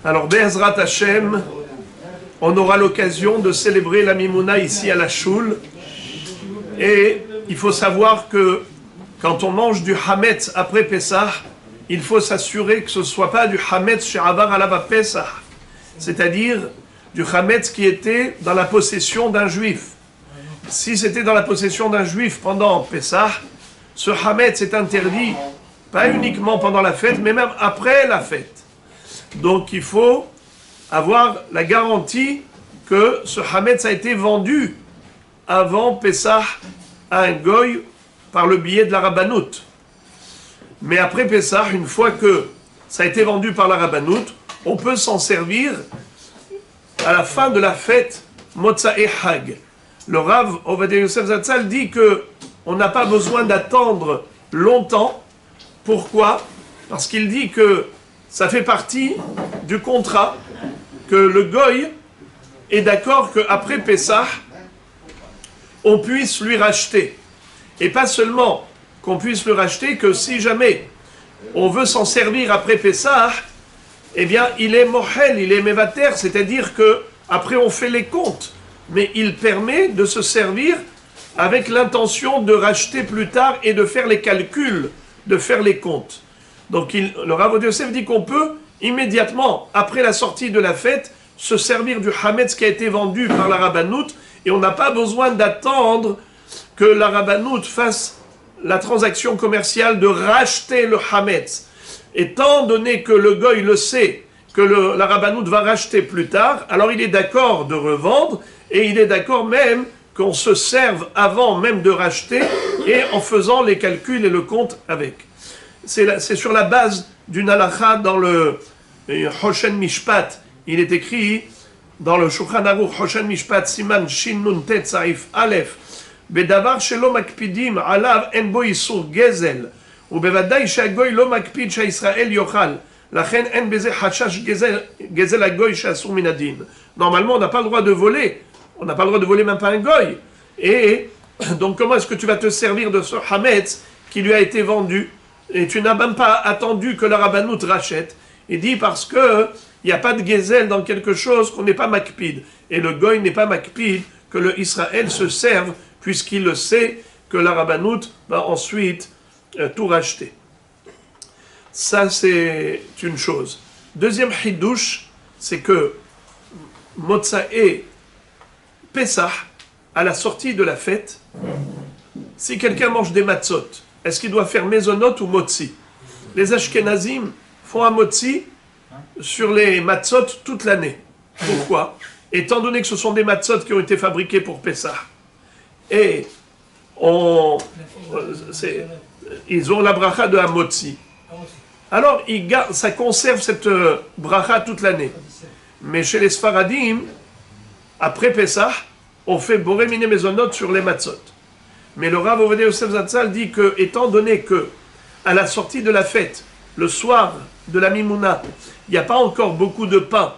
Alors, Be'ezrat Hashem, on aura l'occasion de célébrer la Mimouna ici à la Choule. Et il faut savoir que quand on mange du Hametz après Pessah, il faut s'assurer que ce ne soit pas du Hametz chez Avar Alava Pessah, c'est-à-dire du Hametz qui était dans la possession d'un juif. Si c'était dans la possession d'un juif pendant Pessah, ce Hametz est interdit, pas uniquement pendant la fête, mais même après la fête. Donc il faut avoir la garantie que ce Hametz a été vendu avant Pessah à un goy par le biais de la Rabbanout. Mais après Pessah, une fois que ça a été vendu par la Rabbanout, on peut s'en servir à la fin de la fête Motzae Hag. Le Rav Ovadia Yosef Zatzal dit que on n'a pas besoin d'attendre longtemps. Pourquoi? Parce qu'il dit que ça fait partie du contrat, que le goy est d'accord qu'après Pessah, on puisse lui racheter. Et pas seulement qu'on puisse le racheter, que si jamais on veut s'en servir après Pessah, eh bien il est mohel, il est mevater, c'est-à-dire que après on fait les comptes, mais il permet de se servir avec l'intention de racheter plus tard et de faire les calculs, de faire les comptes. Donc le Rav Yosef dit qu'on peut immédiatement, après la sortie de la fête, se servir du Hametz qui a été vendu par la Rabbanout, et on n'a pas besoin d'attendre que la Rabbanout fasse la transaction commerciale de racheter le Hametz. Étant donné que le goy le sait, que la Rabbanout va racheter plus tard, alors il est d'accord de revendre, et il est d'accord même qu'on se serve avant même de racheter, et en faisant les calculs et le compte avec. C'est sur la base d'une halakha dans le Hoshen Mishpat. Il est écrit dans le Shulchan Aruch Hoshen Mishpat Siman Shin Nun Tet Saif Aleph Bedavar shelo makpidim alav en bo isur gezel ובוודאי שהגוי לא מקפיד שהישראל יאכל, לכן אין בזה חשש גזל הגוי שאסור מן הדין. Normalement, on n'a pas le droit de voler. On n'a pas le droit de voler même pas un goy. Et donc, comment est-ce que tu vas te servir de ce Hametz qui lui a été vendu et tu n'as même pas attendu que la Rabbanout rachète? Il dit parce que il n'y a pas de gezel dans quelque chose qu'on n'est pas makpid. Et le goy n'est pas makpid que le Israël se serve puisqu'il le sait que la Rabbanout va ensuite tout racheter. Ça, c'est une chose. Deuxième chidouche, c'est que Motzae Pessah, à la sortie de la fête, si quelqu'un mange des matzot, est-ce qu'il doit faire mezonot ou motzi? Les Ashkenazim font un motzi sur les matzot toute l'année. Pourquoi? Étant donné que ce sont des matzot qui ont été fabriqués pour Pessah. Et ils ont la bracha de Hamotzi. Alors, ça conserve cette bracha toute l'année. Mais chez les Sfaradim, après Pessah, on fait Boré Miné Mezonot sur les matzot. Mais le Rav Ovadia Yosef Zatzal dit que, étant donné que, à la sortie de la fête, le soir de la Mimouna, il n'y a pas encore beaucoup de pain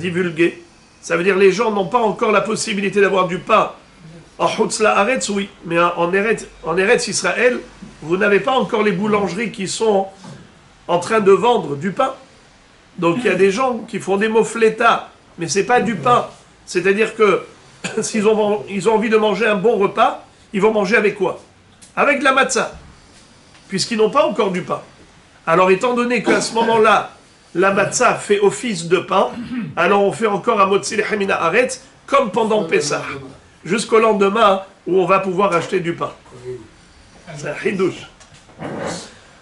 divulgué, ça veut dire les gens n'ont pas encore la possibilité d'avoir du pain. En Chutz La'aretz, oui, mais en Eretz Israël, vous n'avez pas encore les boulangeries qui sont en train de vendre du pain. Donc il y a des gens qui font des mofletas, mais ce n'est pas du pain. C'est-à-dire que s'ils ont envie de manger un bon repas, ils vont manger avec quoi? Avec de la matzah, puisqu'ils n'ont pas encore du pain. Alors étant donné qu'à ce moment-là, la matzah fait office de pain, alors on fait encore un motzi lechem min haaretz, comme pendant Pessah, jusqu'au lendemain où on va pouvoir acheter du pain. C'est un chidouche.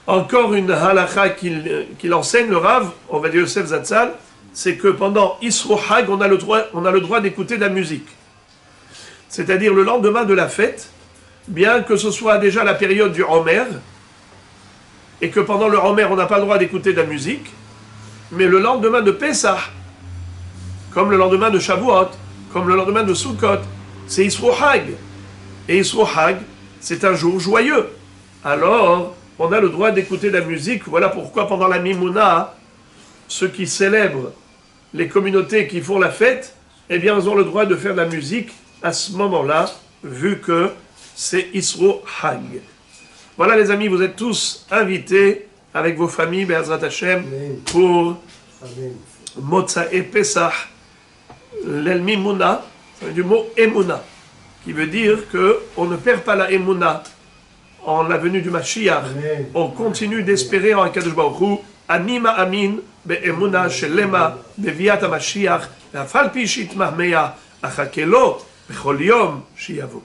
Encore une halakha qu'il enseigne, le Rav Ovadia Yosef Zatzal, c'est que pendant Isro Hag, on a le droit d'écouter de la musique. C'est-à-dire le lendemain de la fête, bien que ce soit déjà la période du Homer, et que pendant le Homer, on n'a pas le droit d'écouter de la musique, mais le lendemain de Pessah, comme le lendemain de Shavuot, comme le lendemain de Sukkot, c'est Isro Hag. Et Isro Hag, c'est un jour joyeux. Alors, on a le droit d'écouter de la musique. Voilà pourquoi pendant la Mimouna, ceux qui célèbrent les communautés qui font la fête, eh bien, ils ont le droit de faire de la musique à ce moment-là, vu que c'est Isro Hag. Voilà les amis, vous êtes tous invités avec vos familles, Be'ezrat Hashem, pour Motzae Pesach, l'Elmimuna, ça vient du mot Emuna, qui veut dire qu'on ne perd pas la Emuna en la venue du Mashiach. On continue d'espérer en Akadosh Baruch Hu, Anima Amin, Be'emuna Shelema, Beviat HaMashiach, Ve'afal pi shitmahmea, Achakelo, Bechol Yom Shiyavo.